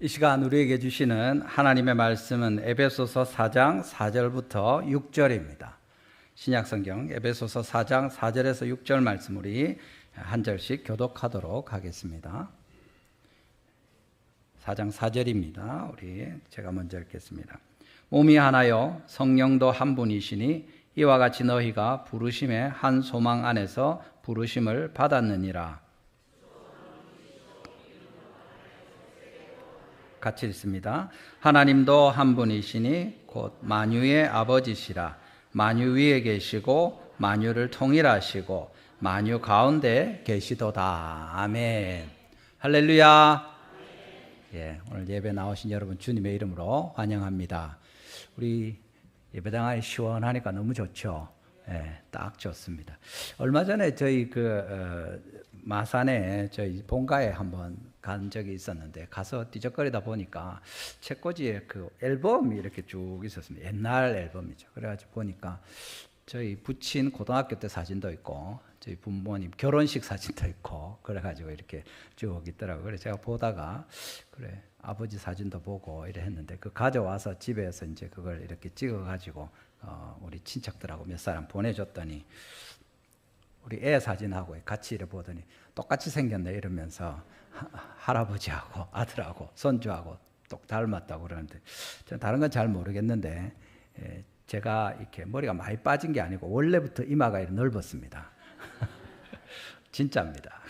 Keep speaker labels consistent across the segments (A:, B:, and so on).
A: 이 시간 우리에게 주시는 하나님의 말씀은 에베소서 4장 4절부터 6절입니다. 신약성경 에베소서 4장 4절에서 6절 말씀 우리 한 절씩 교독하도록 하겠습니다. 4장 4절입니다. 제가 먼저 읽겠습니다. 몸이 하나요 성령도 한 분이시니 이와 같이 너희가 부르심의 한 소망 안에서 부르심을 받았느니라. 같이 읽습니다. 하나님도 한 분이시니 곧 만유의 아버지시라. 만유 위에 계시고 만유를 통일하시고 만유 가운데 계시도다. 아멘. 할렐루야. 예, 오늘 예배 나오신 여러분 주님의 이름으로 환영합니다. 우리 예배당 안이 시원하니까 너무 좋죠. 예, 딱 좋습니다. 얼마 전에 저희 마산에 저희 본가에 한번 간 적이 있었는데 가서 뒤적거리다 보니까 책꽂이에 앨범이 이렇게 쭉 있었습니다. 옛날 앨범이죠. 그래가지고 보니까 저희 부친 고등학교 때 사진도 있고 저희 부모님 결혼식 사진도 있고 그래가지고 이렇게 쭉 있더라고요. 그래서 제가 보다가 그래 아버지 사진도 보고 이래 했는데 가져와서 집에서 이제 그걸 이렇게 찍어가지고 우리 친척들하고 몇 사람 보내줬더니 우리 애 사진하고 같이 이래 보더니 똑같이 생겼네 이러면서 할아버지하고 아들하고 손주하고 똑 닮았다고 그러는데 저는 다른 건 잘 모르겠는데 제가 이렇게 머리가 많이 빠진 게 아니고 원래부터 이마가 이렇게 넓었습니다. 진짜입니다.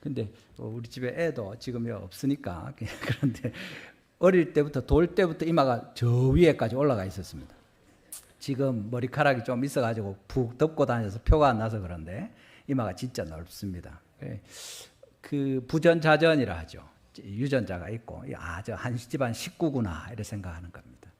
A: 근데 우리 집에 애도 지금 없으니까 그런데 어릴 때부터 돌 때부터 이마가 저 위에까지 올라가 있었습니다. 지금 머리카락이 좀 있어가지고 푹 덮고 다녀서 표가 안 나서 그런데 이마가 진짜 넓습니다. 부전자전이라 하죠. 유전자가 있고 저 한 집안 식구구나 이렇게 생각하는 겁니다.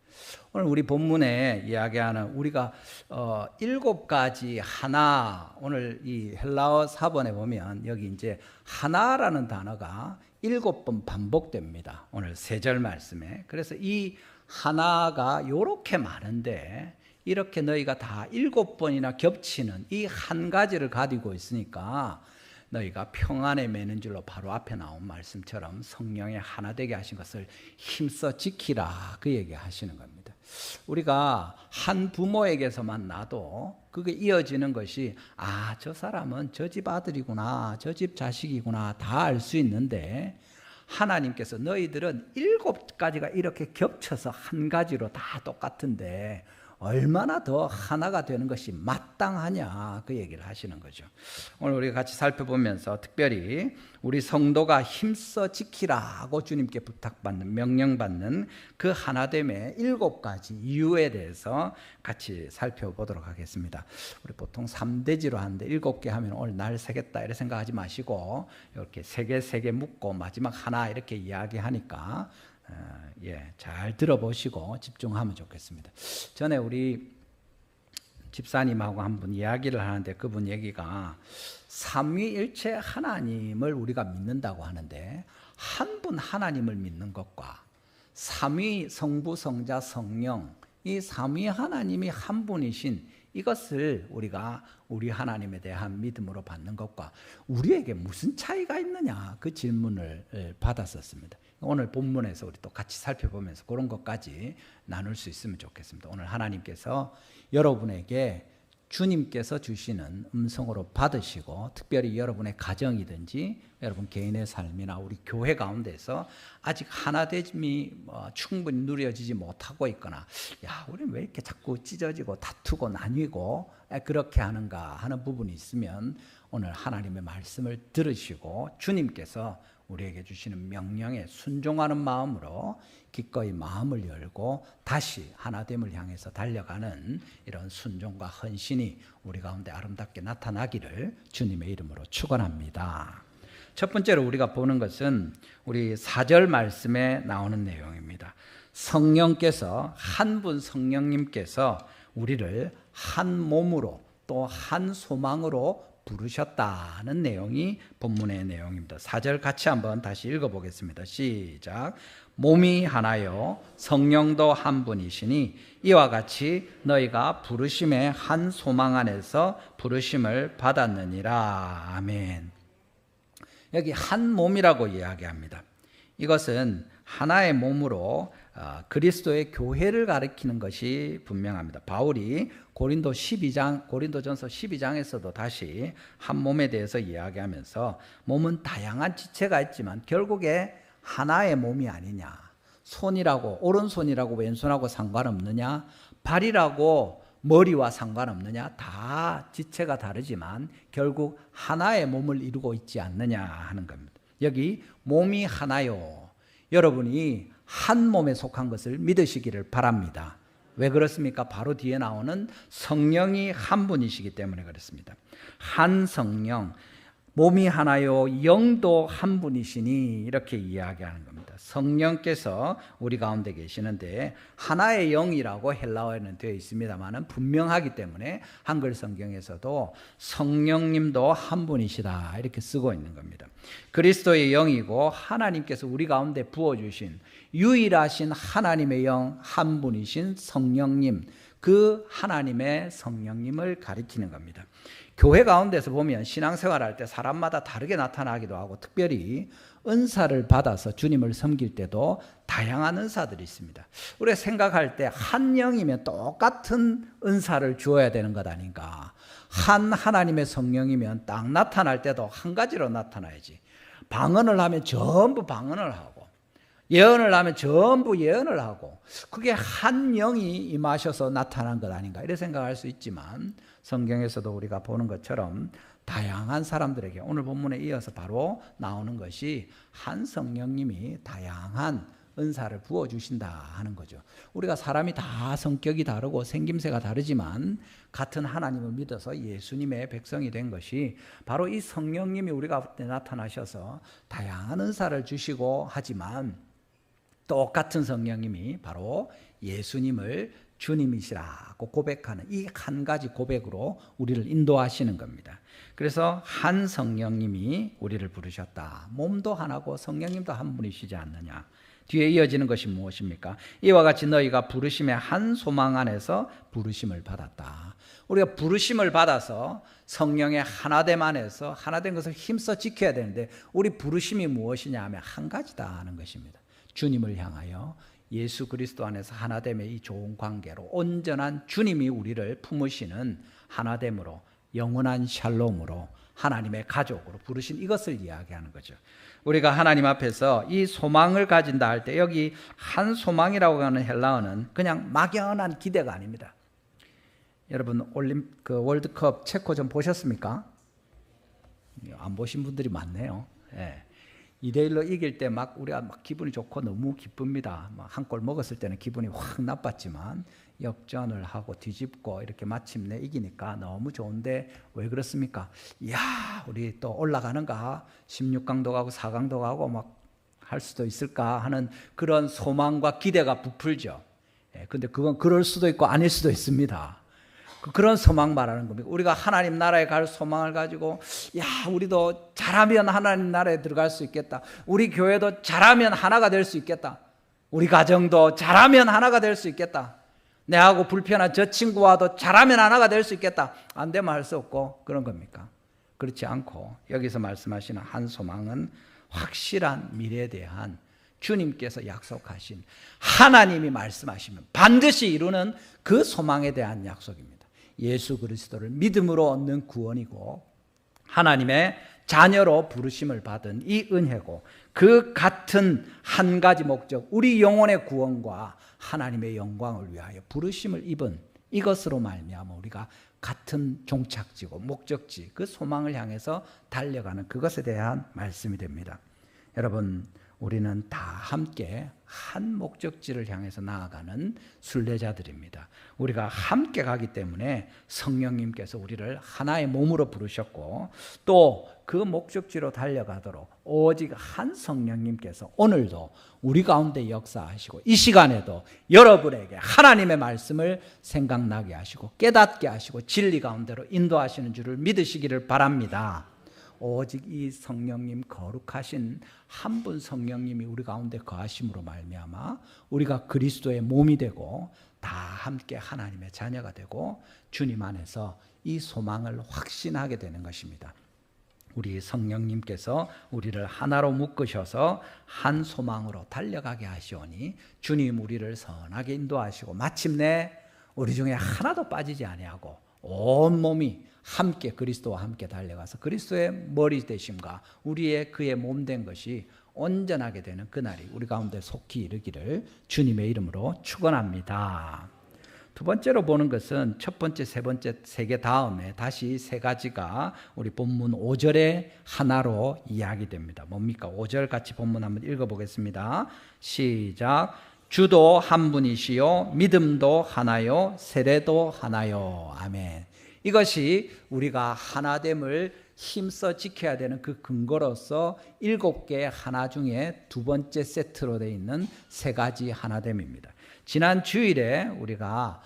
A: 오늘 우리 본문에 이야기하는 우리가 7가지 하나, 오늘 이 헬라어 사본에 보면 여기 이제 하나라는 단어가 7번 반복됩니다. 오늘 3절 말씀에. 그래서 이 하나가 요렇게 많은데 이렇게 너희가 다 7번이나 겹치는 이 한 가지를 가지고 있으니까 너희가 평안에 매는 줄로 바로 앞에 나온 말씀처럼 성령의 하나 되게 하신 것을 힘써 지키라 그 얘기 하시는 겁니다. 우리가 한 부모에게서만 나도 그게 이어지는 것이 저 사람은 저 집 아들이구나 저 집 자식이구나 다 알 수 있는데 하나님께서 너희들은 7가지가 이렇게 겹쳐서 한 가지로 다 똑같은데 얼마나 더 하나가 되는 것이 마땅하냐 그 얘기를 하시는 거죠. 오늘 우리가 같이 살펴보면서 특별히 우리 성도가 힘써 지키라고 주님께 부탁받는 명령받는 그 하나됨의 7가지 이유에 대해서 같이 살펴보도록 하겠습니다. 우리 보통 3대지로 하는데 7개 하면 오늘 날 세겠다 이렇게 생각하지 마시고 이렇게 3개 묶고 마지막 하나 이렇게 이야기하니까 잘 들어보시고 집중하면 좋겠습니다. 전에 우리 집사님하고 한 분 이야기를 하는데 그분 얘기가 삼위일체 하나님을 우리가 믿는다고 하는데 한 분 하나님을 믿는 것과 삼위 성부 성자 성령 이 삼위 하나님이 한 분이신 이것을 우리가 우리 하나님에 대한 믿음으로 받는 것과 우리에게 무슨 차이가 있느냐 그 질문을 받았었습니다. 오늘 본문에서 우리 또 같이 살펴보면서 그런 것까지 나눌 수 있으면 좋겠습니다. 오늘 하나님께서 여러분에게 주님께서 주시는 음성으로 받으시고 특별히 여러분의 가정이든지 여러분 개인의 삶이나 우리 교회 가운데서 아직 하나됨이 충분히 누려지지 못하고 있거나 우리는 왜 이렇게 자꾸 찢어지고 다투고 나뉘고 그렇게 하는가 하는 부분이 있으면 오늘 하나님의 말씀을 들으시고 주님께서 우리에게 주시는 명령에 순종하는 마음으로 기꺼이 마음을 열고 다시 하나됨을 향해서 달려가는 이런 순종과 헌신이 우리 가운데 아름답게 나타나기를 주님의 이름으로 축원합니다. 첫 번째로 우리가 보는 것은 우리 4절 말씀에 나오는 내용입니다. 성령께서 한 분 성령님께서 우리를 한 몸으로 또 한 소망으로 부르셨다는 내용이 본문의 내용입니다. 4절 같이 한번 다시 읽어보겠습니다. 시작. 몸이 하나요 성령도 한 분이시니 이와 같이 너희가 부르심의 한 소망 안에서 부르심을 받았느니라. 아멘. 여기 한 몸이라고 이야기합니다. 이것은 하나의 몸으로 그리스도의 교회를 가리키는 것이 분명합니다. 바울이 고린도전서 12장에서도 다시 한 몸에 대해서 이야기하면서 몸은 다양한 지체가 있지만 결국에 하나의 몸이 아니냐. 손이라고 오른손이라고 왼손하고 상관없느냐. 발이라고 머리와 상관없느냐. 다 지체가 다르지만 결국 하나의 몸을 이루고 있지 않느냐 하는 겁니다. 여기 몸이 하나요. 여러분이 한 몸에 속한 것을 믿으시기를 바랍니다. 왜 그렇습니까? 바로 뒤에 나오는 성령이 한 분이시기 때문에 그렇습니다. 한 성령, 몸이 하나요, 영도 한 분이시니 이렇게 이야기하는 겁니다. 성령께서 우리 가운데 계시는데 하나의 영이라고 헬라어에는 되어 있습니다만 분명하기 때문에 한글 성경에서도 성령님도 한 분이시다 이렇게 쓰고 있는 겁니다. 그리스도의 영이고 하나님께서 우리 가운데 부어주신 유일하신 하나님의 영 한 분이신 성령님, 그 하나님의 성령님을 가리키는 겁니다. 교회 가운데서 보면 신앙생활할 때 사람마다 다르게 나타나기도 하고 특별히 은사를 받아서 주님을 섬길 때도 다양한 은사들이 있습니다. 우리가 생각할 때 한 영이면 똑같은 은사를 주어야 되는 것 아닌가. 한 하나님의 성령이면 딱 나타날 때도 한 가지로 나타나야지. 방언을 하면 전부 방언을 하고 예언을 하면 전부 예언을 하고 그게 한 영이 임하셔서 나타난 것 아닌가 이렇게 생각할 수 있지만 성경에서도 우리가 보는 것처럼 다양한 사람들에게 오늘 본문에 이어서 바로 나오는 것이 한 성령님이 다양한 은사를 부어주신다 하는 거죠. 우리가 사람이 다 성격이 다르고 생김새가 다르지만 같은 하나님을 믿어서 예수님의 백성이 된 것이 바로 이 성령님이 우리 가운데 나타나셔서 다양한 은사를 주시고 하지만 똑같은 성령님이 바로 예수님을 주님이시라고 고백하는 이 한 가지 고백으로 우리를 인도하시는 겁니다. 그래서 한 성령님이 우리를 부르셨다. 몸도 하나고 성령님도 한 분이시지 않느냐. 뒤에 이어지는 것이 무엇입니까? 이와 같이 너희가 부르심의 한 소망 안에서 부르심을 받았다. 우리가 부르심을 받아서 성령의 하나됨 안에서 하나된 것을 힘써 지켜야 되는데 우리 부르심이 무엇이냐 하면 한 가지다 하는 것입니다. 주님을 향하여 예수 그리스도 안에서 하나됨의 이 좋은 관계로 온전한 주님이 우리를 품으시는 하나됨으로 영원한 샬롬으로 하나님의 가족으로 부르신 이것을 이야기하는 거죠. 우리가 하나님 앞에서 이 소망을 가진다 할 때 여기 한 소망이라고 하는 헬라어는 그냥 막연한 기대가 아닙니다. 여러분 월드컵 체코전 보셨습니까? 안 보신 분들이 많네요. 예. 2대1로 이길 때 우리가 기분이 좋고 너무 기쁩니다. 한 골 먹었을 때는 기분이 확 나빴지만 역전을 하고 뒤집고 이렇게 마침내 이기니까 너무 좋은데 왜 그렇습니까? 이야, 우리 또 올라가는가? 16강도 가고 4강도 가고 막 할 수도 있을까 하는 그런 소망과 기대가 부풀죠. 근데 그건 그럴 수도 있고 아닐 수도 있습니다. 그런 소망 말하는 겁니다. 우리가 하나님 나라에 갈 소망을 가지고 우리도 잘하면 하나님 나라에 들어갈 수 있겠다. 우리 교회도 잘하면 하나가 될 수 있겠다. 우리 가정도 잘하면 하나가 될 수 있겠다. 내하고 불편한 저 친구와도 잘하면 하나가 될 수 있겠다. 안 되면 할 수 없고 그런 겁니까? 그렇지 않고 여기서 말씀하시는 한 소망은 확실한 미래에 대한 주님께서 약속하신 하나님이 말씀하시면 반드시 이루는 그 소망에 대한 약속입니다. 예수 그리스도를 믿음으로 얻는 구원이고 하나님의 자녀로 부르심을 받은 이 은혜고 그 같은 한 가지 목적, 우리 영혼의 구원과 하나님의 영광을 위하여 부르심을 입은 이것으로 말미암아 우리가 같은 종착지고 목적지, 그 소망을 향해서 달려가는 그것에 대한 말씀이 됩니다. 여러분, 우리는 다 함께 한 목적지를 향해서 나아가는 순례자들입니다. 우리가 함께 가기 때문에 성령님께서 우리를 하나의 몸으로 부르셨고 또 그 목적지로 달려가도록 오직 한 성령님께서 오늘도 우리 가운데 역사하시고 이 시간에도 여러분에게 하나님의 말씀을 생각나게 하시고 깨닫게 하시고 진리 가운데로 인도하시는 줄을 믿으시기를 바랍니다. 오직 이 성령님 거룩하신 한 분 성령님이 우리 가운데 거하심으로 말미암아 우리가 그리스도의 몸이 되고 다 함께 하나님의 자녀가 되고 주님 안에서 이 소망을 확신하게 되는 것입니다. 우리 성령님께서 우리를 하나로 묶으셔서 한 소망으로 달려가게 하시오니 주님 우리를 선하게 인도하시고 마침내 우리 중에 하나도 빠지지 아니하고 온 몸이 함께 그리스도와 함께 달려가서 그리스도의 머리 되심과 우리의 그의 몸 된 것이 온전하게 되는 그날이 우리 가운데 속히 이르기를 주님의 이름으로 축원합니다. 두 번째로 보는 것은 첫 번째, 세 번째, 세 개 다음에 다시 세 가지가 우리 본문 5절에 하나로 이야기됩니다. 뭡니까? 5절 같이 본문 한번 읽어보겠습니다. 시작. 주도 한 분이시요 믿음도 하나요 세례도 하나요. 아멘. 이것이 우리가 하나됨을 힘써 지켜야 되는 그 근거로서 7개의 하나 중에 두 번째 세트로 되어 있는 세 가지 하나됨입니다. 지난 주일에 우리가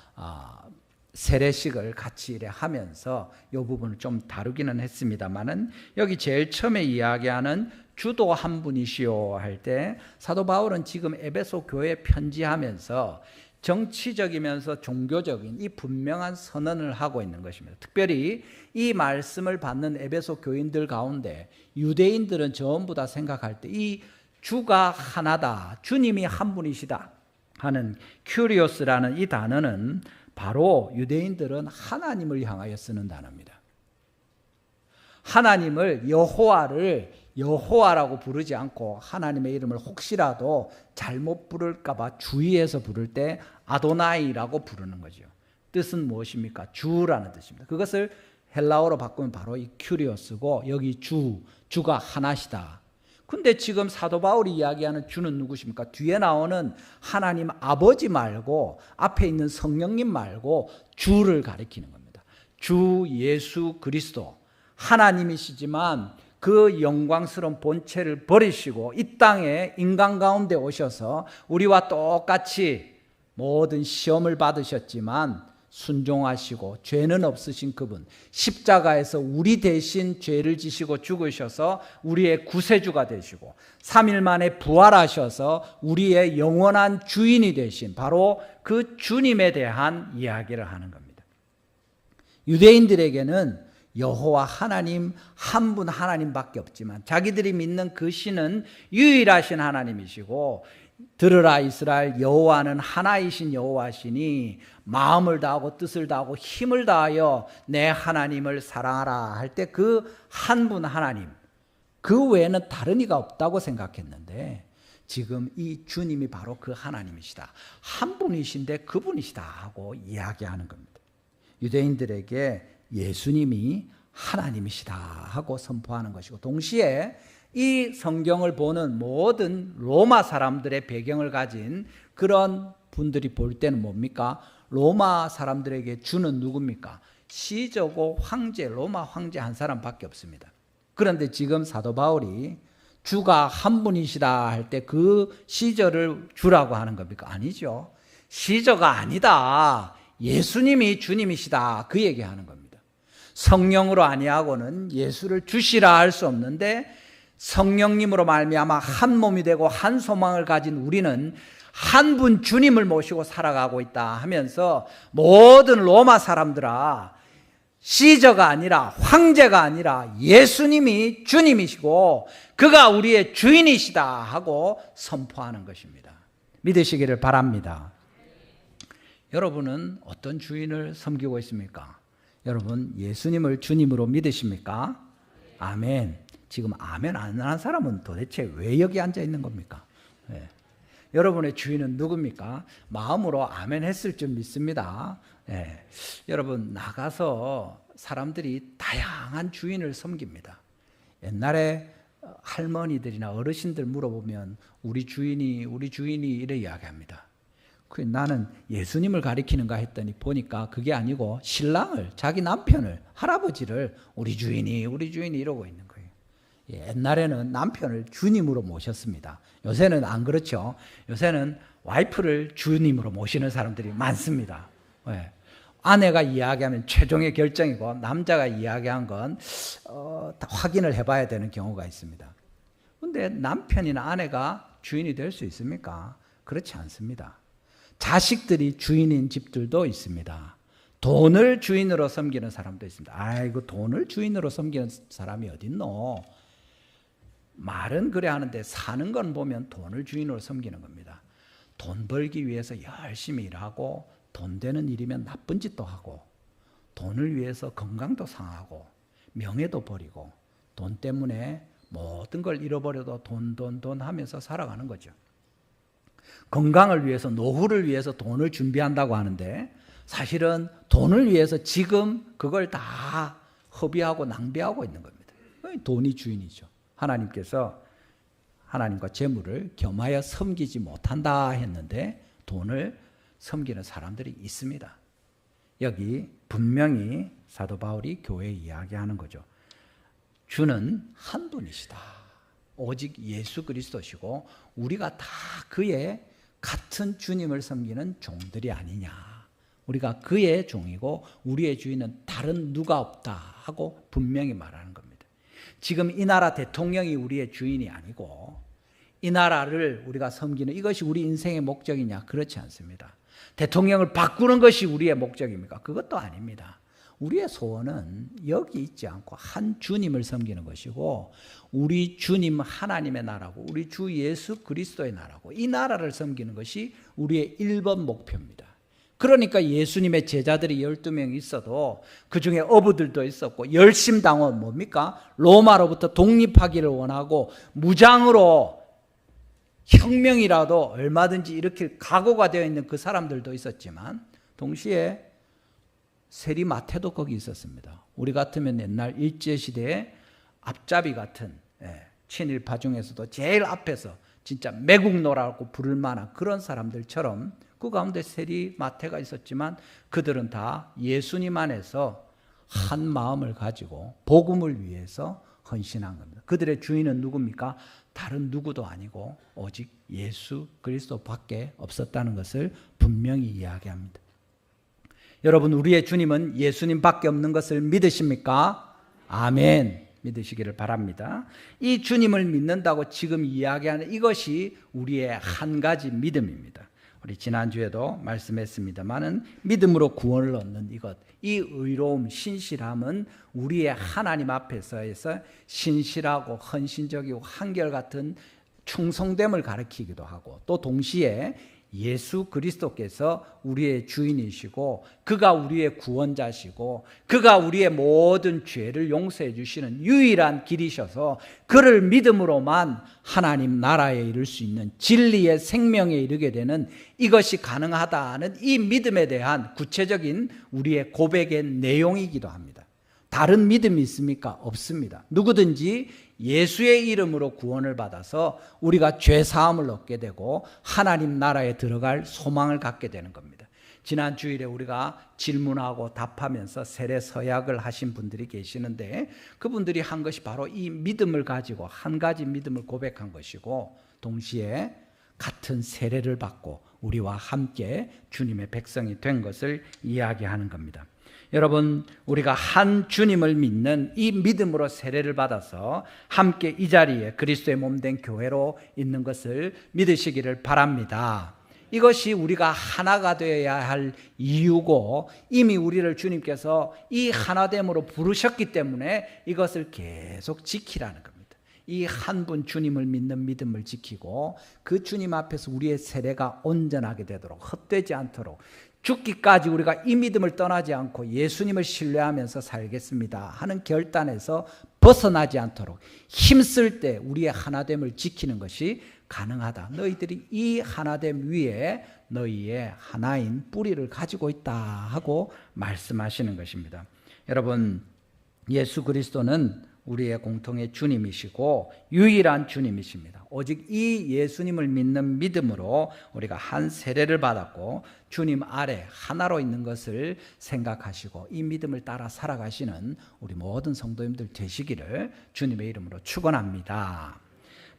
A: 세례식을 같이 하면서 이 부분을 좀 다루기는 했습니다만은 여기 제일 처음에 이야기하는 주도 한 분이시오 할 때 사도 바울은 지금 에베소 교회에 편지하면서 정치적이면서 종교적인 이 분명한 선언을 하고 있는 것입니다. 특별히 이 말씀을 받는 에베소 교인들 가운데 유대인들은 전부 다 생각할 때 이 주가 하나다, 주님이 한 분이시다 하는 큐리오스라는 이 단어는 바로 유대인들은 하나님을 향하여 쓰는 단어입니다. 하나님을 여호와라고 부르지 않고 하나님의 이름을 혹시라도 잘못 부를까 봐 주의해서 부를 때 아도나이라고 부르는 거죠. 뜻은 무엇입니까? 주라는 뜻입니다. 그것을 헬라어로 바꾸면 바로 이 큐리오스고 여기 주가 하나시다. 근데 지금 사도 바울이 이야기하는 주는 누구십니까? 뒤에 나오는 하나님 아버지 말고 앞에 있는 성령님 말고 주를 가리키는 겁니다. 주 예수 그리스도 하나님이시지만 그 영광스러운 본체를 버리시고 이 땅에 인간 가운데 오셔서 우리와 똑같이 모든 시험을 받으셨지만 순종하시고 죄는 없으신 그분, 십자가에서 우리 대신 죄를 지시고 죽으셔서 우리의 구세주가 되시고 3일 만에 부활하셔서 우리의 영원한 주인이 되신 바로 그 주님에 대한 이야기를 하는 겁니다. 유대인들에게는 여호와 하나님 한 분 하나님밖에 없지만 자기들이 믿는 그 신은 유일하신 하나님이시고 들으라 이스라엘 여호와는 하나이신 여호와시니 마음을 다하고 뜻을 다하고 힘을 다하여 내 하나님을 사랑하라 할 때 그 한 분 하나님 그 외에는 다른 이가 없다고 생각했는데 지금 이 주님이 바로 그 하나님이시다. 한 분이신데 그분이시다 하고 이야기하는 겁니다. 유대인들에게 예수님이 하나님이시다 하고 선포하는 것이고 동시에 이 성경을 보는 모든 로마 사람들의 배경을 가진 그런 분들이 볼 때는 뭡니까? 로마 사람들에게 주는 누굽니까? 시저고 황제, 로마 황제 한 사람밖에 없습니다. 그런데 지금 사도 바울이 주가 한 분이시다 할 때 그 시저를 주라고 하는 겁니까? 아니죠. 시저가 아니다. 예수님이 주님이시다. 그 얘기하는 겁니다. 성령으로 아니하고는 예수를 주시라 할 수 없는데 성령님으로 말미암아 한 몸이 되고 한 소망을 가진 우리는 한 분 주님을 모시고 살아가고 있다 하면서 모든 로마 사람들아 시저가 아니라 황제가 아니라 예수님이 주님이시고 그가 우리의 주인이시다 하고 선포하는 것입니다. 믿으시기를 바랍니다. 여러분은 어떤 주인을 섬기고 있습니까? 여러분 예수님을 주님으로 믿으십니까? 아멘. 지금 아멘 안 하는 사람은 도대체 왜 여기 앉아 있는 겁니까? 네. 여러분의 주인은 누굽니까? 마음으로 아멘 했을 줄 믿습니다. 네. 여러분 나가서 사람들이 다양한 주인을 섬깁니다. 옛날에 할머니들이나 어르신들 물어보면 우리 주인이 이래 이야기합니다. 나는 예수님을 가리키는가 했더니 보니까 그게 아니고 신랑을 자기 남편을 할아버지를 우리 주인이 이러고 있는 거예요. 옛날에는 남편을 주님으로 모셨습니다. 요새는 안 그렇죠. 요새는 와이프를 주님으로 모시는 사람들이 많습니다. 왜? 아내가 이야기하면 최종의 결정이고 남자가 이야기한 건 다 확인을 해봐야 되는 경우가 있습니다. 그런데 남편이나 아내가 주인이 될 수 있습니까? 그렇지 않습니다. 자식들이 주인인 집들도 있습니다. 돈을 주인으로 섬기는 사람도 있습니다. 아이고, 돈을 주인으로 섬기는 사람이 어딨노? 말은 그래 하는데 사는 건 보면 돈을 주인으로 섬기는 겁니다. 돈 벌기 위해서 열심히 일하고, 돈 되는 일이면 나쁜 짓도 하고, 돈을 위해서 건강도 상하고 명예도 버리고, 돈 때문에 모든 걸 잃어버려도 돈 하면서 살아가는 거죠. 건강을 위해서, 노후를 위해서 돈을 준비한다고 하는데 사실은 돈을 위해서 지금 그걸 다 허비하고 낭비하고 있는 겁니다. 돈이 주인이죠. 하나님께서 하나님과 재물을 겸하여 섬기지 못한다 했는데 돈을 섬기는 사람들이 있습니다. 여기 분명히 사도 바울이 교회에 이야기하는 거죠. 주는 한 분이시다. 오직 예수 그리스도시고 우리가 다 그의 같은 주님을 섬기는 종들이 아니냐. 우리가 그의 종이고 우리의 주인은 다른 누가 없다 하고 분명히 말하는 겁니다. 지금 이 나라 대통령이 우리의 주인이 아니고 이 나라를 우리가 섬기는 이것이 우리 인생의 목적이냐? 그렇지 않습니다. 대통령을 바꾸는 것이 우리의 목적입니까? 그것도 아닙니다. 우리의 소원은 여기 있지 않고 한 주님을 섬기는 것이고 우리 주님 하나님의 나라고 우리 주 예수 그리스도의 나라고 이 나라를 섬기는 것이 우리의 1번 목표입니다. 그러니까 예수님의 제자들이 12명 있어도 그중에 어부들도 있었고 열심당원 뭡니까? 로마로부터 독립하기를 원하고 무장으로 혁명이라도 얼마든지 일으킬 각오가 되어 있는 그 사람들도 있었지만 동시에 세리마태도 거기 있었습니다. 우리 같으면 옛날 일제시대에 앞잡이 같은 친일파 중에서도 제일 앞에서 진짜 매국노라고 부를 만한 그런 사람들처럼 그 가운데 세리마태가 있었지만 그들은 다 예수님 안에서 한 마음을 가지고 복음을 위해서 헌신한 겁니다. 그들의 주인은 누굽니까? 다른 누구도 아니고 오직 예수 그리스도밖에 없었다는 것을 분명히 이야기합니다. 여러분, 우리의 주님은 예수님밖에 없는 것을 믿으십니까? 아멘. 믿으시기를 바랍니다. 이 주님을 믿는다고 지금 이야기하는 이것이 우리의 한 가지 믿음입니다. 우리 지난주에도 말씀했습니다마는 믿음으로 구원을 얻는 이것, 이 의로움, 신실함은 우리의 하나님 앞에서에서 신실하고 헌신적이고 한결같은 충성됨을 가리키기도 하고 또 동시에 예수 그리스도께서 우리의 주인이시고 그가 우리의 구원자시고 그가 우리의 모든 죄를 용서해 주시는 유일한 길이셔서 그를 믿음으로만 하나님 나라에 이를 수 있는 진리의 생명에 이르게 되는 이것이 가능하다는 이 믿음에 대한 구체적인 우리의 고백의 내용이기도 합니다. 다른 믿음이 있습니까? 없습니다. 누구든지 예수의 이름으로 구원을 받아서 우리가 죄 사함을 얻게 되고 하나님 나라에 들어갈 소망을 갖게 되는 겁니다. 지난 주일에 우리가 질문하고 답하면서 세례 서약을 하신 분들이 계시는데 그분들이 한 것이 바로 이 믿음을 가지고 한 가지 믿음을 고백한 것이고 동시에 같은 세례를 받고 우리와 함께 주님의 백성이 된 것을 이야기하는 겁니다. 여러분, 우리가 한 주님을 믿는 이 믿음으로 세례를 받아서 함께 이 자리에 그리스도의 몸된 교회로 있는 것을 믿으시기를 바랍니다. 이것이 우리가 하나가 되어야 할 이유고 이미 우리를 주님께서 이 하나됨으로 부르셨기 때문에 이것을 계속 지키라는 겁니다. 이 한 분 주님을 믿는 믿음을 지키고 그 주님 앞에서 우리의 세례가 온전하게 되도록 헛되지 않도록 죽기까지 우리가 이 믿음을 떠나지 않고 예수님을 신뢰하면서 살겠습니다 하는 결단에서 벗어나지 않도록 힘쓸 때 우리의 하나됨을 지키는 것이 가능하다. 너희들이 이 하나됨 위에 너희의 하나인 뿌리를 가지고 있다 하고 말씀하시는 것입니다. 여러분, 예수 그리스도는 우리의 공통의 주님이시고 유일한 주님이십니다. 오직 이 예수님을 믿는 믿음으로 우리가 한 세례를 받았고 주님 아래 하나로 있는 것을 생각하시고 이 믿음을 따라 살아가시는 우리 모든 성도님들 되시기를 주님의 이름으로 축원합니다.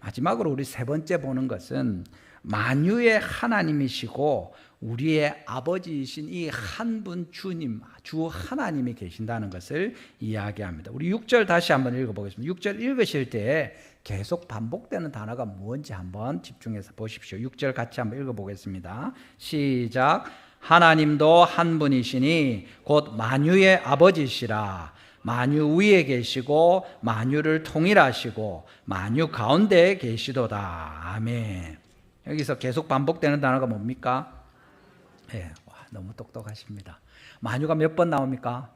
A: 마지막으로 우리 세 번째 보는 것은 만유의 하나님이시고 우리의 아버지이신 이 한 분 주님, 주 하나님이 계신다는 것을 이야기합니다. 우리 6절 다시 한번 읽어보겠습니다. 6절 읽으실 때 계속 반복되는 단어가 뭔지 한번 집중해서 보십시오. 6절 같이 한번 읽어보겠습니다. 시작. 하나님도 한 분이시니 곧 만유의 아버지시라. 만유 위에 계시고 만유를 통일하시고 만유 가운데 계시도다. 아멘. 여기서 계속 반복되는 단어가 뭡니까? 네, 와, 너무 똑똑하십니다. 만유가 몇 번 나옵니까?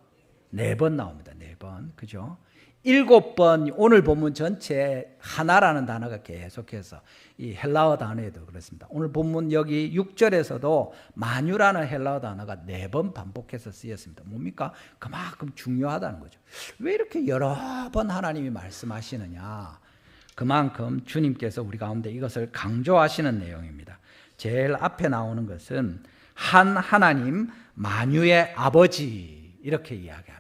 A: 4번 나옵니다. 4번. 그죠? 7번 오늘 본문 전체에 하나라는 단어가 계속해서 이 헬라어 단어에도 그렇습니다. 오늘 본문 여기 6절에서도 만유라는 헬라어 단어가 4번 반복해서 쓰였습니다. 뭡니까? 그만큼 중요하다는 거죠. 왜 이렇게 여러 번 하나님이 말씀하시느냐? 그만큼 주님께서 우리 가운데 이것을 강조하시는 내용입니다. 제일 앞에 나오는 것은 한 하나님 만유의 아버지 이렇게 이야기합니다.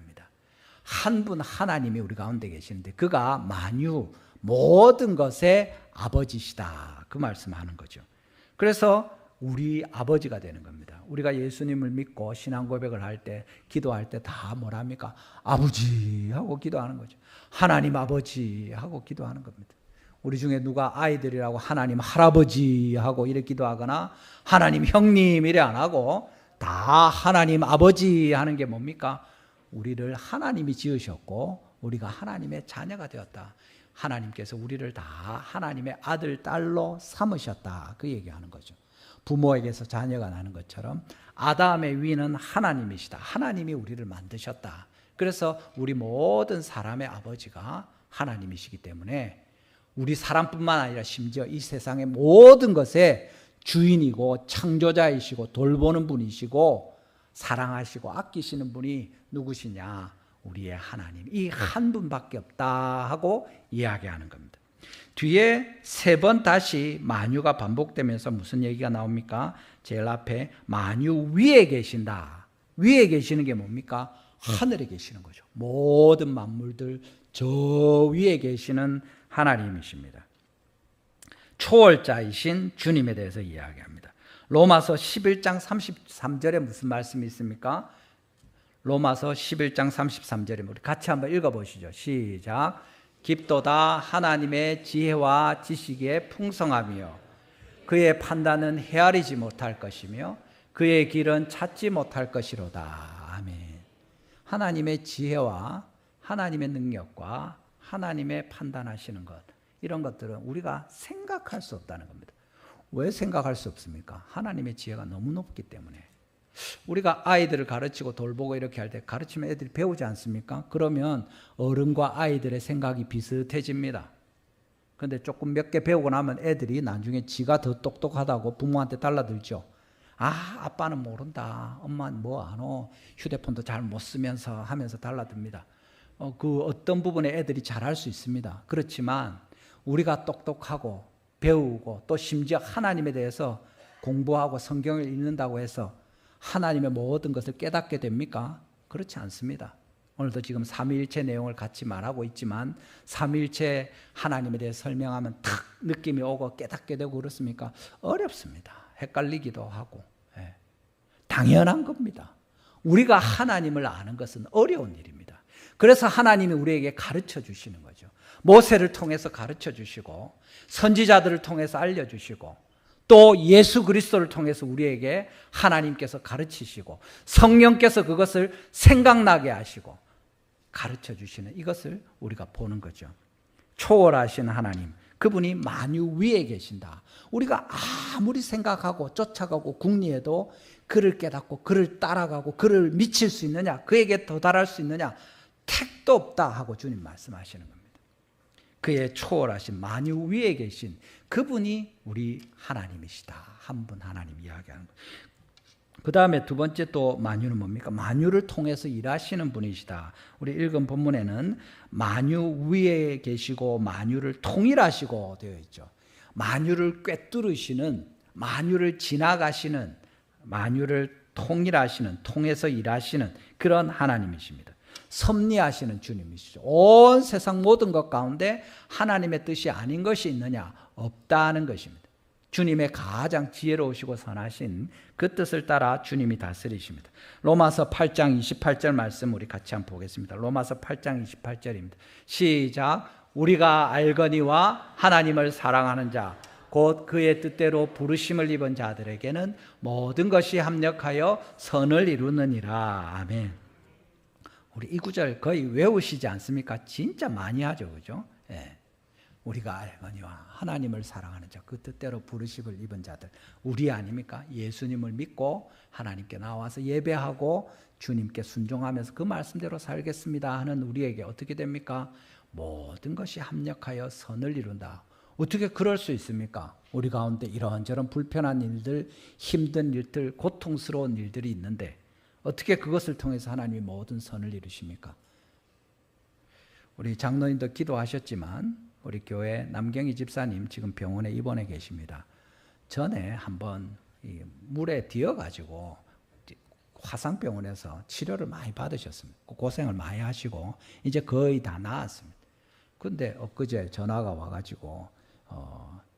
A: 한 분 하나님이 우리 가운데 계시는데 그가 만유 모든 것의 아버지시다 그 말씀하는 거죠. 그래서 우리 아버지가 되는 겁니다. 우리가 예수님을 믿고 신앙 고백을 할 때 기도할 때 다 뭐랍니까? 아버지 하고 기도하는 거죠. 하나님 아버지 하고 기도하는 겁니다. 우리 중에 누가 아이들이라고 하나님 할아버지 하고 이렇게 기도하거나 하나님 형님 이래 안 하고 다 하나님 아버지 하는 게 뭡니까? 우리를 하나님이 지으셨고 우리가 하나님의 자녀가 되었다. 하나님께서 우리를 다 하나님의 아들, 딸로 삼으셨다. 그 얘기하는 거죠. 부모에게서 자녀가 나는 것처럼 아담의 위는 하나님이시다. 하나님이 우리를 만드셨다. 그래서 우리 모든 사람의 아버지가 하나님이시기 때문에 우리 사람뿐만 아니라 심지어 이 세상의 모든 것의 주인이고 창조자이시고 돌보는 분이시고 사랑하시고 아끼시는 분이 누구시냐? 우리의 하나님. 이 한 분밖에 없다 하고 이야기하는 겁니다. 뒤에 3번 다시 만유가 반복되면서 무슨 얘기가 나옵니까? 제일 앞에 만유 위에 계신다. 위에 계시는 게 뭡니까? 하늘에 계시는 거죠. 모든 만물들 저 위에 계시는 하나님이십니다. 초월자이신 주님에 대해서 이야기합니다. 로마서 11장 33절에 무슨 말씀이 있습니까? 로마서 11장 33절에 우리 같이 한번 읽어보시죠. 시작. 깊도다 하나님의 지혜와 지식의 풍성함이요 그의 판단은 헤아리지 못할 것이며 그의 길은 찾지 못할 것이로다. 아멘. 하나님의 지혜와 하나님의 능력과 하나님의 판단하시는 것 이런 것들은 우리가 생각할 수 없다는 겁니다. 왜 생각할 수 없습니까? 하나님의 지혜가 너무 높기 때문에. 우리가 아이들을 가르치고 돌보고 이렇게 할 때 가르치면 애들이 배우지 않습니까? 그러면 어른과 아이들의 생각이 비슷해집니다. 그런데 조금 몇 개 배우고 나면 애들이 나중에 지가 더 똑똑하다고 부모한테 달라들죠. 아, 아빠는 모른다. 엄마는 뭐 안 오. 휴대폰도 잘 못 쓰면서 하면서 달라듭니다. 그 어떤 부분에 애들이 잘할 수 있습니다. 그렇지만 우리가 똑똑하고 배우고 또 심지어 하나님에 대해서 공부하고 성경을 읽는다고 해서 하나님의 모든 것을 깨닫게 됩니까? 그렇지 않습니다. 오늘도 지금 삼위일체 내용을 같이 말하고 있지만 삼위일체 하나님에 대해 설명하면 탁 느낌이 오고 깨닫게 되고 그렇습니까? 어렵습니다. 헷갈리기도 하고. 예. 당연한 겁니다. 우리가 하나님을 아는 것은 어려운 일입니다. 그래서 하나님이 우리에게 가르쳐 주시는 거죠. 모세를 통해서 가르쳐 주시고 선지자들을 통해서 알려주시고 또 예수 그리스도를 통해서 우리에게 하나님께서 가르치시고 성령께서 그것을 생각나게 하시고 가르쳐 주시는 이것을 우리가 보는 거죠. 초월하신 하나님, 그분이 만유 위에 계신다. 우리가 아무리 생각하고 쫓아가고 궁리해도 그를 깨닫고 그를 따라가고 그를 미칠 수 있느냐, 그에게 도달할 수 있느냐, 택도 없다 하고 주님 말씀하시는 겁니다. 그의 초월하신 만유 위에 계신 그분이 우리 하나님이시다. 한 분 하나님 이야기하는 거예요. 그 다음에 두 번째 또 만유는 뭡니까? 만유를 통해서 일하시는 분이시다. 우리 읽은 본문에는 만유 위에 계시고 만유를 통일하시고 되어 있죠. 만유를 꿰뚫으시는, 만유를 지나가시는, 만유를 통일하시는, 통해서 일하시는 그런 하나님이십니다. 섭리하시는 주님이시죠. 온 세상 모든 것 가운데 하나님의 뜻이 아닌 것이 있느냐? 없다는 것입니다. 주님의 가장 지혜로우시고 선하신 그 뜻을 따라 주님이 다스리십니다. 로마서 8장 28절 말씀 우리 같이 한번 보겠습니다. 로마서 8장 28절입니다. 시작. 우리가 알거니와 하나님을 사랑하는 자 곧 그의 뜻대로 부르심을 입은 자들에게는 모든 것이 합력하여 선을 이루느니라. 아멘. 우리 이 구절 거의 외우시지 않습니까? 진짜 많이 하죠, 그죠? 예. 우리가 알거니와 하나님을 사랑하는 자, 그 뜻대로 부르심을 입은 자들, 우리 아닙니까? 예수님을 믿고 하나님께 나와서 예배하고 주님께 순종하면서 그 말씀대로 살겠습니다 하는 우리에게 어떻게 됩니까? 모든 것이 합력하여 선을 이룬다. 어떻게 그럴 수 있습니까? 우리 가운데 이런저런 불편한 일들, 힘든 일들, 고통스러운 일들이 있는데 어떻게 그것을 통해서 하나님이 모든 선을 이루십니까? 우리 장로님도 기도하셨지만 우리 교회 남경희 집사님 지금 병원에 입원해 계십니다. 전에 한번 이 물에 뒤어가지고 화상병원에서 치료를 많이 받으셨습니다. 고생을 많이 하시고 이제 거의 다 나았습니다. 근데 엊그제 전화가 와가지고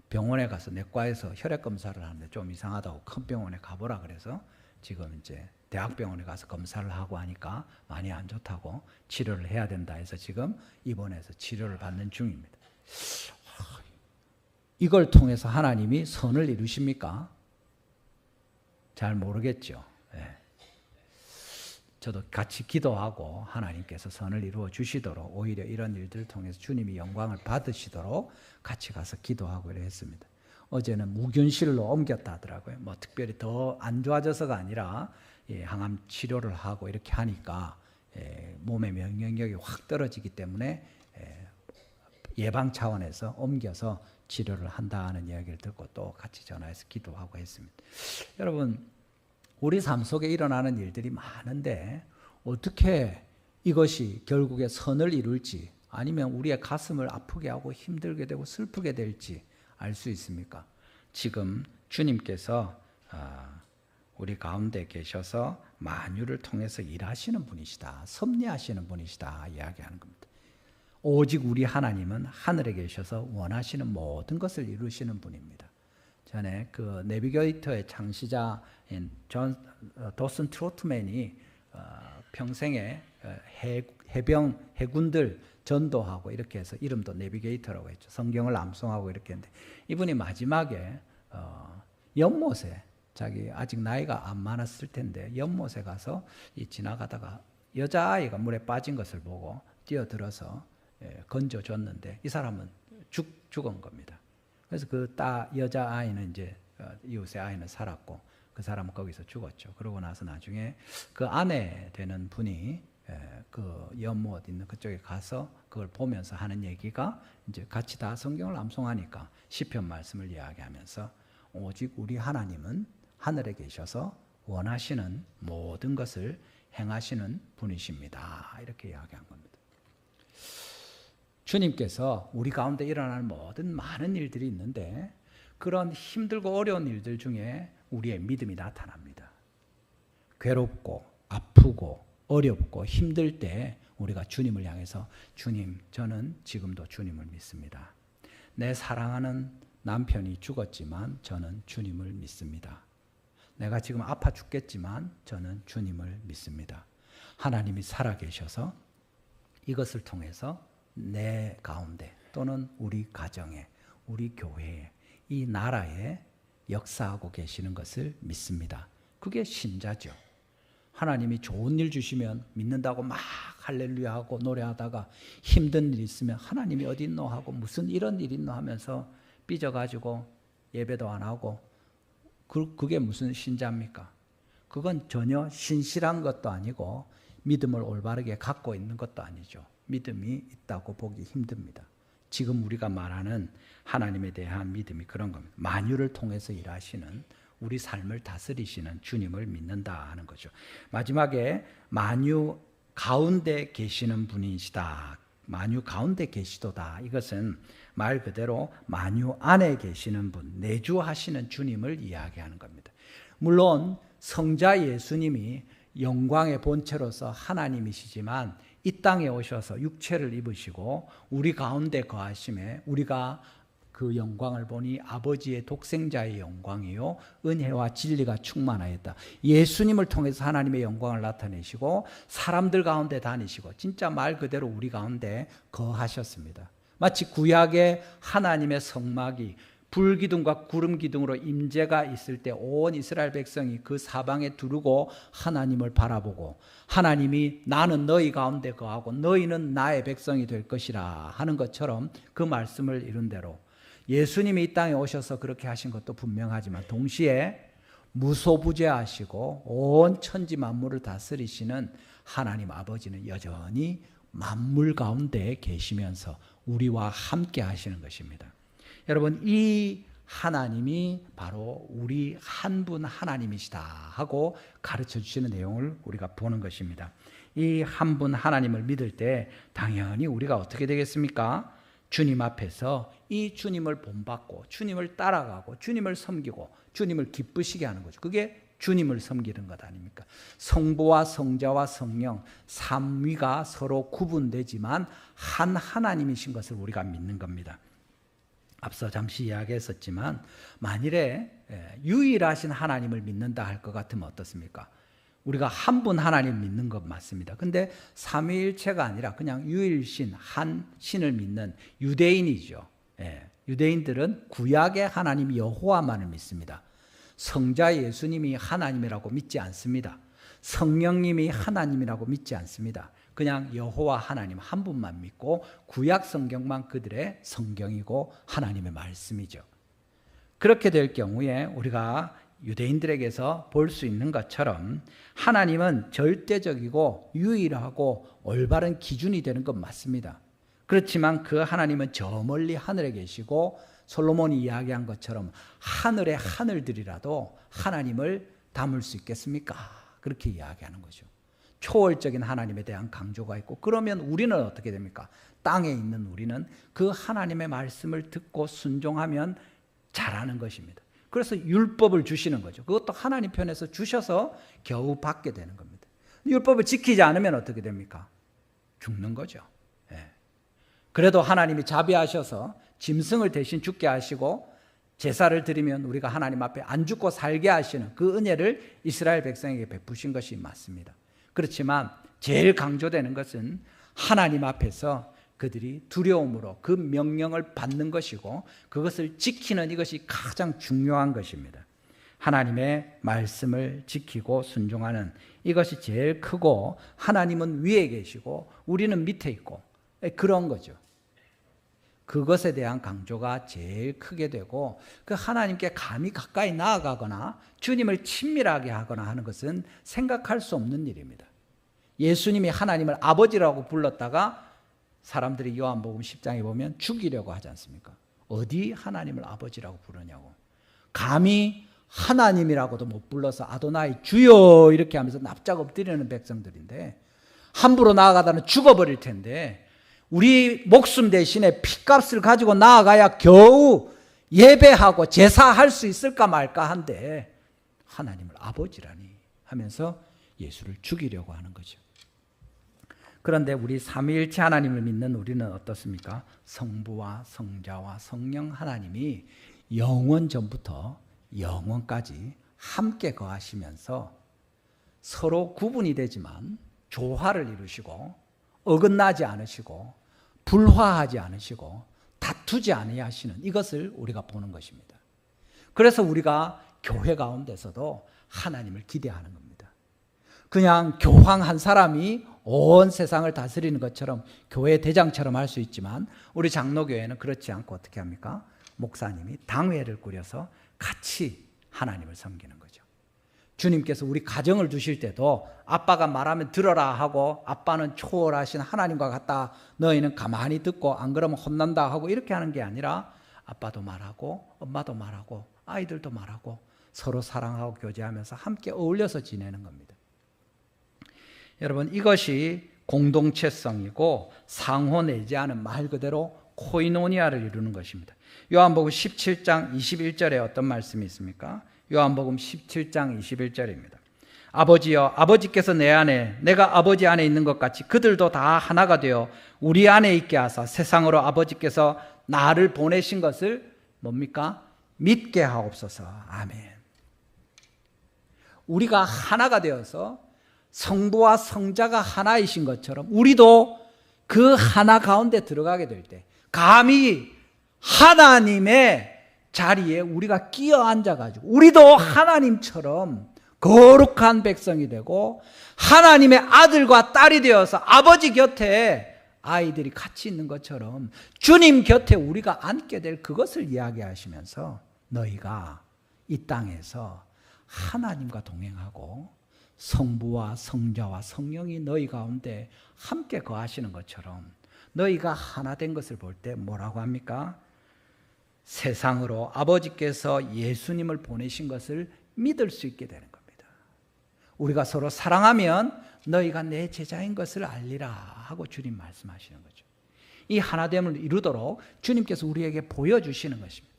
A: 병원에 가서 내과에서 혈액 검사를 하는데 좀 이상하다고 큰 병원에 가보라 그래서 지금 이제 대학병원에 가서 검사를 하고 하니까 많이 안 좋다고 치료를 해야 된다 해서 지금 입원해서 치료를 받는 중입니다. 이걸 통해서 하나님이 선을 이루십니까? 잘 모르겠죠. 예. 저도 같이 기도하고 하나님께서 선을 이루어 주시도록 오히려 이런 일들을 통해서 주님이 영광을 받으시도록 같이 가서 기도하고 이래 했습니다. 어제는 무균실로 옮겼다 하더라고요. 뭐 특별히 더 안 좋아져서가 아니라 항암 치료를 하고 이렇게 하니까 몸의 면역력이 확 떨어지기 때문에 예방 차원에서 옮겨서 치료를 한다는 이야기를 듣고 또 같이 전화해서 기도하고 했습니다. 여러분, 우리 삶 속에 일어나는 일들이 많은데 어떻게 이것이 결국에 선을 이룰지 아니면 우리의 가슴을 아프게 하고 힘들게 되고 슬프게 될지 알 수 있습니까? 지금 주님께서 우리 가운데 계셔서 만유를 통해서 일하시는 분이시다. 섭리하시는 분이시다. 이야기하는 겁니다. 오직 우리 하나님은 하늘에 계셔서 원하시는 모든 것을 이루시는 분입니다. 전에 그 내비게이터의 창시자인 도슨 트로트맨이 평생에 해군들 전도하고 이렇게 해서 이름도 내비게이터라고 했죠. 성경을 암송하고 이렇게 했는데 이분이 마지막에 연못에 자기 아직 나이가 안 많았을 텐데 연못에 가서 지나가다가 여자아이가 물에 빠진 것을 보고 뛰어들어서 건져줬는데 이 사람은 죽은 겁니다. 그래서 그 여자아이는 이제 이웃의 아이는 살았고 그 사람은 거기서 죽었죠. 그러고 나서 나중에 그 아내 되는 분이 그 연못 있는 그쪽에 가서 그걸 보면서 하는 얘기가 이제 같이 다 성경을 암송하니까 시편 말씀을 이야기하면서 오직 우리 하나님은 하늘에 계셔서 원하시는 모든 것을 행하시는 분이십니다. 이렇게 이야기한 겁니다. 주님께서 우리 가운데 일어나는 모든 많은 일들이 있는데 그런 힘들고 어려운 일들 중에 우리의 믿음이 나타납니다. 괴롭고 아프고 어렵고 힘들 때 우리가 주님을 향해서 주님, 저는 지금도 주님을 믿습니다. 내 사랑하는 남편이 죽었지만 저는 주님을 믿습니다. 내가 지금 아파 죽겠지만 저는 주님을 믿습니다. 하나님이 살아계셔서 이것을 통해서 내 가운데 또는 우리 가정에, 우리 교회에, 이 나라에 역사하고 계시는 것을 믿습니다. 그게 신자죠. 하나님이 좋은 일 주시면 믿는다고 막 할렐루야 하고 노래하다가 힘든 일 있으면 하나님이 어디 있노 하고 무슨 이런 일 있노 하면서 삐져가지고 예배도 안 하고 그게 무슨 신자입니까? 그건 전혀 신실한 것도 아니고 믿음을 올바르게 갖고 있는 것도 아니죠. 믿음이 있다고 보기 힘듭니다. 지금 우리가 말하는 하나님에 대한 믿음이 그런 겁니다. 만유를 통해서 일하시는 우리 삶을 다스리시는 주님을 믿는다 하는 거죠. 마지막에 만유 가운데 계시는 분이시다. 만유 가운데 계시도다. 이것은 말 그대로 만유 안에 계시는 분, 내주하시는 주님을 이야기하는 겁니다. 물론 성자 예수님이 영광의 본체로서 하나님이시지만 이 땅에 오셔서 육체를 입으시고 우리 가운데 거하심에 우리가 그 영광을 보니 아버지의 독생자의 영광이요 은혜와 진리가 충만하였다. 예수님을 통해서 하나님의 영광을 나타내시고 사람들 가운데 다니시고 진짜 말 그대로 우리 가운데 거하셨습니다. 마치 구약의 하나님의 성막이 불기둥과 구름기둥으로 임재가 있을 때 온 이스라엘 백성이 그 사방에 두르고 하나님을 바라보고 하나님이 나는 너희 가운데 거하고 너희는 나의 백성이 될 것이라 하는 것처럼 그 말씀을 이룬 대로 예수님이 이 땅에 오셔서 그렇게 하신 것도 분명하지만 동시에 무소부재하시고 온 천지 만물을 다스리시는 하나님 아버지는 여전히 만물 가운데 계시면서 우리와 함께 하시는 것입니다. 여러분, 이 하나님이 바로 우리 한 분 하나님이시다 하고 가르쳐 주시는 내용을 우리가 보는 것입니다. 이 한 분 하나님을 믿을 때 당연히 우리가 어떻게 되겠습니까? 주님 앞에서 이 주님을 본받고 주님을 따라가고 주님을 섬기고 주님을 기쁘시게 하는 거죠. 그게 주님을 섬기는 것 아닙니까? 성부와 성자와 성령 삼위가 서로 구분되지만 한 하나님이신 것을 우리가 믿는 겁니다. 앞서 잠시 이야기했었지만 만일에 유일하신 하나님을 믿는다 할 것 같으면 어떻습니까? 우리가 한 분 하나님 믿는 것 맞습니다. 근데 삼위일체가 아니라 그냥 유일신, 한 신을 믿는 유대인이죠. 유대인들은 구약의 하나님 여호와만을 믿습니다. 성자 예수님이 하나님이라고 믿지 않습니다. 성령님이 하나님이라고 믿지 않습니다. 그냥 여호와 하나님 한 분만 믿고 구약 성경만 그들의 성경이고 하나님의 말씀이죠. 그렇게 될 경우에 우리가 유대인들에게서 볼 수 있는 것처럼 하나님은 절대적이고 유일하고 올바른 기준이 되는 건 맞습니다. 그렇지만 그 하나님은 저 멀리 하늘에 계시고 솔로몬이 이야기한 것처럼 하늘의 하늘들이라도 하나님을 담을 수 있겠습니까? 그렇게 이야기하는 거죠. 초월적인 하나님에 대한 강조가 있고, 그러면 우리는 어떻게 됩니까? 땅에 있는 우리는 그 하나님의 말씀을 듣고 순종하면 잘하는 것입니다. 그래서 율법을 주시는 거죠. 그것도 하나님 편에서 주셔서 겨우 받게 되는 겁니다. 율법을 지키지 않으면 어떻게 됩니까? 죽는 거죠. 그래도 하나님이 자비하셔서 짐승을 대신 죽게 하시고 제사를 드리면 우리가 하나님 앞에 안 죽고 살게 하시는 그 은혜를 이스라엘 백성에게 베푸신 것이 맞습니다. 그렇지만 제일 강조되는 것은 하나님 앞에서 그들이 두려움으로 그 명령을 받는 것이고 그것을 지키는 이것이 가장 중요한 것입니다. 하나님의 말씀을 지키고 순종하는 이것이 제일 크고, 하나님은 위에 계시고 우리는 밑에 있고 그런 거죠. 그것에 대한 강조가 제일 크게 되고, 그 하나님께 감히 가까이 나아가거나 주님을 친밀하게 하거나 하는 것은 생각할 수 없는 일입니다. 예수님이 하나님을 아버지라고 불렀다가 사람들이 요한복음 10장에 보면 죽이려고 하지 않습니까? 어디 하나님을 아버지라고 부르냐고. 감히 하나님이라고도 못 불러서 아도나이 주여 이렇게 하면서 납작 엎드리는 백성들인데, 함부로 나아가다는 죽어버릴 텐데 우리 목숨 대신에 핏값을 가지고 나아가야 겨우 예배하고 제사할 수 있을까 말까 한데 하나님을 아버지라니 하면서 예수를 죽이려고 하는 거죠. 그런데 우리 삼위일체 하나님을 믿는 우리는 어떻습니까? 성부와 성자와 성령 하나님이 영원 전부터 영원까지 함께 거하시면서 서로 구분이 되지만 조화를 이루시고 어긋나지 않으시고 불화하지 않으시고 다투지 아니하시는 이것을 우리가 보는 것입니다. 그래서 우리가 교회 가운데서도 하나님을 기대하는 겁니다. 그냥 교황 한 사람이 온 세상을 다스리는 것처럼 교회 대장처럼 할 수 있지만 우리 장로교회는 그렇지 않고 어떻게 합니까? 목사님이 당회를 꾸려서 같이 하나님을 섬기는 거죠. 주님께서 우리 가정을 두실 때도 아빠가 말하면 들어라 하고, 아빠는 초월하신 하나님과 같다, 너희는 가만히 듣고 안 그러면 혼난다 하고 이렇게 하는 게 아니라 아빠도 말하고 엄마도 말하고 아이들도 말하고 서로 사랑하고 교제하면서 함께 어울려서 지내는 겁니다. 여러분, 이것이 공동체성이고 상호 내재하는 말 그대로 코이노니아를 이루는 것입니다. 요한복음 17장 21절에 어떤 말씀이 있습니까? 요한복음 17장 21절입니다. 아버지여, 아버지께서 내 안에 내가 아버지 안에 있는 것 같이 그들도 다 하나가 되어 우리 안에 있게 하사 세상으로 아버지께서 나를 보내신 것을 뭡니까? 믿게 하옵소서. 아멘. 우리가 하나가 되어서 성부와 성자가 하나이신 것처럼 우리도 그 하나 가운데 들어가게 될 때 감히 하나님의 자리에 우리가 끼어 앉아가지고 우리도 하나님처럼 거룩한 백성이 되고 하나님의 아들과 딸이 되어서 아버지 곁에 아이들이 같이 있는 것처럼 주님 곁에 우리가 앉게 될 그것을 이야기하시면서 너희가 이 땅에서 하나님과 동행하고 성부와 성자와 성령이 너희 가운데 함께 거하시는 것처럼 너희가 하나 된 것을 볼 때 뭐라고 합니까? 세상으로 아버지께서 예수님을 보내신 것을 믿을 수 있게 되는 겁니다. 우리가 서로 사랑하면 너희가 내 제자인 것을 알리라 하고 주님 말씀하시는 거죠. 이 하나됨을 이루도록 주님께서 우리에게 보여주시는 것입니다.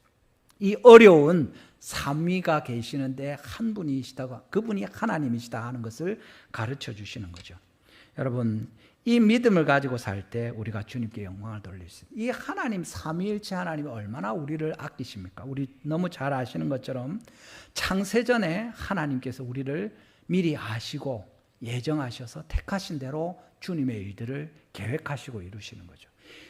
A: 이 어려운 삼위가 계시는데 한 분이시다고, 그분이 하나님이시다 하는 것을 가르쳐 주시는 거죠. 여러분, 이 믿음을 가지고 살 때 우리가 주님께 영광을 돌릴 수 있습니다. 이 하나님, 삼위일체 하나님이 얼마나 우리를 아끼십니까? 우리 너무 잘 아시는 것처럼 창세전에 하나님께서 우리를 미리 아시고 예정하셔서 택하신 대로 주님의 일들을 계획하시고 이루시는 거죠.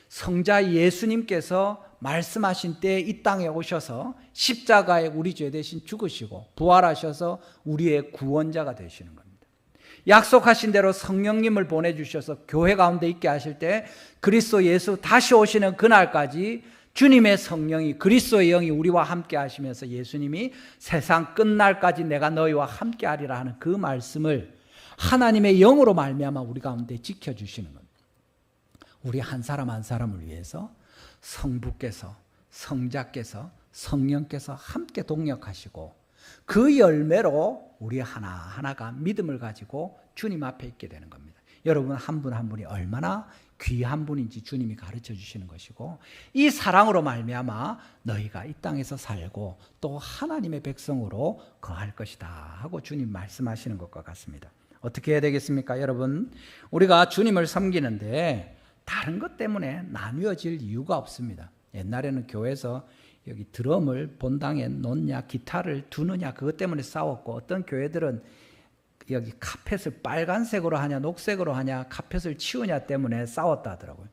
A: 성자 예수님께서 말씀하신 때에 이 땅에 오셔서 십자가에 우리 죄 대신 죽으시고 부활하셔서 우리의 구원자가 되시는 겁니다. 약속하신 대로 성령님을 보내주셔서 교회 가운데 있게 하실 때 그리스도 예수 다시 오시는 그날까지 주님의 성령이, 그리스도의 영이 우리와 함께 하시면서 예수님이 세상 끝날까지 내가 너희와 함께 하리라 하는 그 말씀을 하나님의 영으로 말미암아 우리 가운데 지켜주시는 겁니다. 우리 한 사람 한 사람을 위해서 성부께서, 성자께서, 성령께서 함께 동역하시고 그 열매로 우리 하나하나가 믿음을 가지고 주님 앞에 있게 되는 겁니다. 여러분 한 분 한 분이 얼마나 귀한 분인지 주님이 가르쳐 주시는 것이고 이 사랑으로 말미암아 너희가 이 땅에서 살고 또 하나님의 백성으로 거할 것이다 하고 주님 말씀하시는 것과 같습니다. 어떻게 해야 되겠습니까? 여러분, 우리가 주님을 섬기는데 다른 것 때문에 나뉘어질 이유가 없습니다. 옛날에는 교회에서 여기 드럼을 본당에 놓냐 기타를 두느냐 그것 때문에 싸웠고 어떤 교회들은 여기 카펫을 빨간색으로 하냐 녹색으로 하냐 카펫을 치우냐 때문에 싸웠다 하더라고요.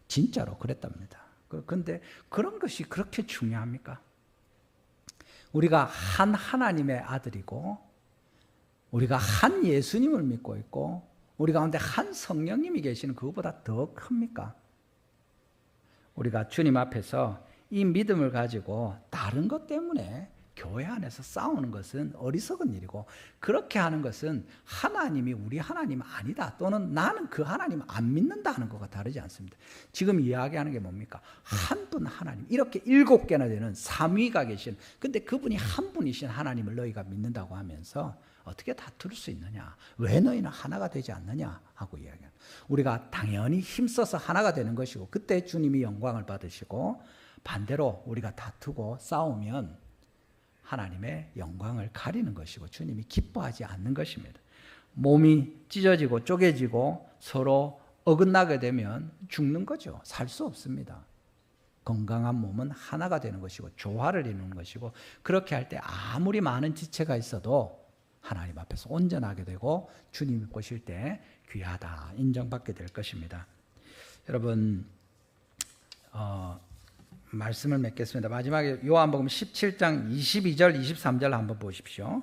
A: 진짜로 그랬답니다. 그런데 그런 것이 그렇게 중요합니까? 우리가 한 하나님의 아들이고 우리가 한 예수님을 믿고 있고 우리 가운데 한 성령님이 계시는 그것보다 더 큽니까? 우리가 주님 앞에서 이 믿음을 가지고 다른 것 때문에 교회 안에서 싸우는 것은 어리석은 일이고 그렇게 하는 것은 하나님이 우리 하나님 아니다 또는 나는 그 하나님 안 믿는다 하는 것과 다르지 않습니다. 지금 이야기하는 게 뭡니까? 한 분 하나님, 이렇게 7개나 되는 삼위가 계신, 근데 그분이 한 분이신 하나님을 너희가 믿는다고 하면서 어떻게 다툴 수 있느냐? 왜 너희는 하나가 되지 않느냐? 하고 이야기합니다. 우리가 당연히 힘써서 하나가 되는 것이고 그때 주님이 영광을 받으시고 반대로 우리가 다투고 싸우면 하나님의 영광을 가리는 것이고 주님이 기뻐하지 않는 것입니다. 몸이 찢어지고 쪼개지고 서로 어긋나게 되면 죽는 거죠. 살 수 없습니다. 건강한 몸은 하나가 되는 것이고 조화를 이루는 것이고 그렇게 할 때 아무리 많은 지체가 있어도 하나님 앞에서 온전하게 되고 주님이 보실 때 귀하다 인정받게 될 것입니다. 여러분 말씀을 맺겠습니다. 마지막에 요한복음 17장 22절 23절 한번 보십시오.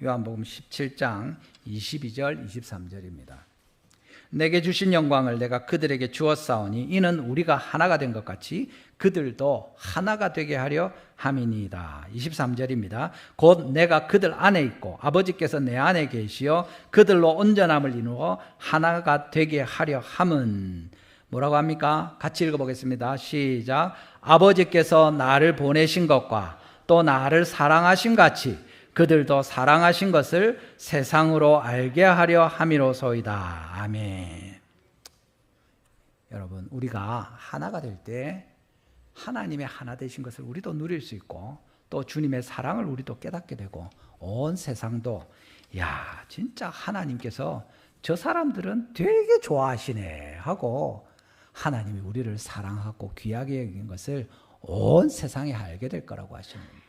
A: 요한복음 17장 22절 23절입니다. 내게 주신 영광을 내가 그들에게 주었사오니 이는 우리가 하나가 된 것 같이 그들도 하나가 되게 하려 함이니이다. 23절입니다. 곧 내가 그들 안에 있고 아버지께서 내 안에 계시어 그들로 온전함을 이루어 하나가 되게 하려 함은 뭐라고 합니까? 같이 읽어보겠습니다. 시작. 아버지께서 나를 보내신 것과 또 나를 사랑하신 같이 그들도 사랑하신 것을 세상으로 알게 하려 함이로소이다. 아멘. 여러분, 우리가 하나가 될 때 하나님의 하나 되신 것을 우리도 누릴 수 있고 또 주님의 사랑을 우리도 깨닫게 되고 온 세상도 야, 진짜 하나님께서 저 사람들은 되게 좋아하시네 하고 하나님이 우리를 사랑하고 귀하게 여긴 것을 온 세상에 알게 될 거라고 하시는 겁니다.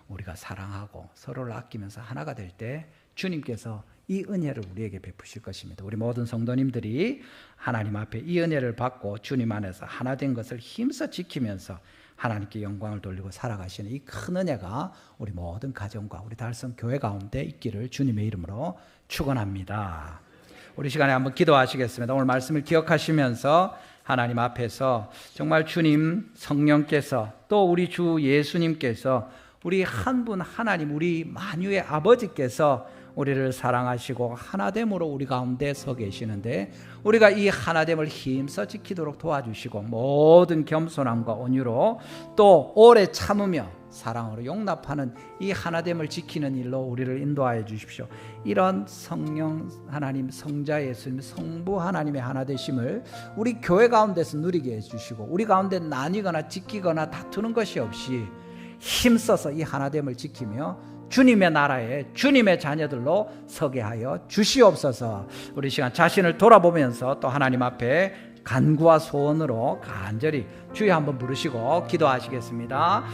A: 우리가 사랑하고 서로를 아끼면서 하나가 될 때 주님께서 이 은혜를 우리에게 베푸실 것입니다. 우리 모든 성도님들이 하나님 앞에 이 은혜를 받고 주님 안에서 하나 된 것을 힘써 지키면서 하나님께 영광을 돌리고 살아가시는 이 큰 은혜가 우리 모든 가정과 우리 달성 교회 가운데 있기를 주님의 이름으로 축원합니다. 우리 시간에 한번 기도하시겠습니다. 오늘 말씀을 기억하시면서 하나님 앞에서 정말 주님 성령께서 또 우리 주 예수님께서 우리 한 분 하나님 우리 만유의 아버지께서 우리를 사랑하시고 하나됨으로 우리 가운데 서 계시는데 우리가 이 하나됨을 힘써 지키도록 도와주시고 모든 겸손함과 온유로 또 오래 참으며 사랑으로 용납하는 이 하나됨을 지키는 일로 우리를 인도하여 주십시오. 이런 성령 하나님, 성자 예수님, 성부 하나님의 하나되심을 우리 교회 가운데서 누리게 해주시고 우리 가운데 나뉘거나 지키거나 다투는 것이 없이 힘써서 이 하나됨을 지키며 주님의 나라에 주님의 자녀들로 서게 하여 주시옵소서. 우리 시간 자신을 돌아보면서 또 하나님 앞에 간구와 소원으로 간절히 주여 한번 부르시고 기도하시겠습니다.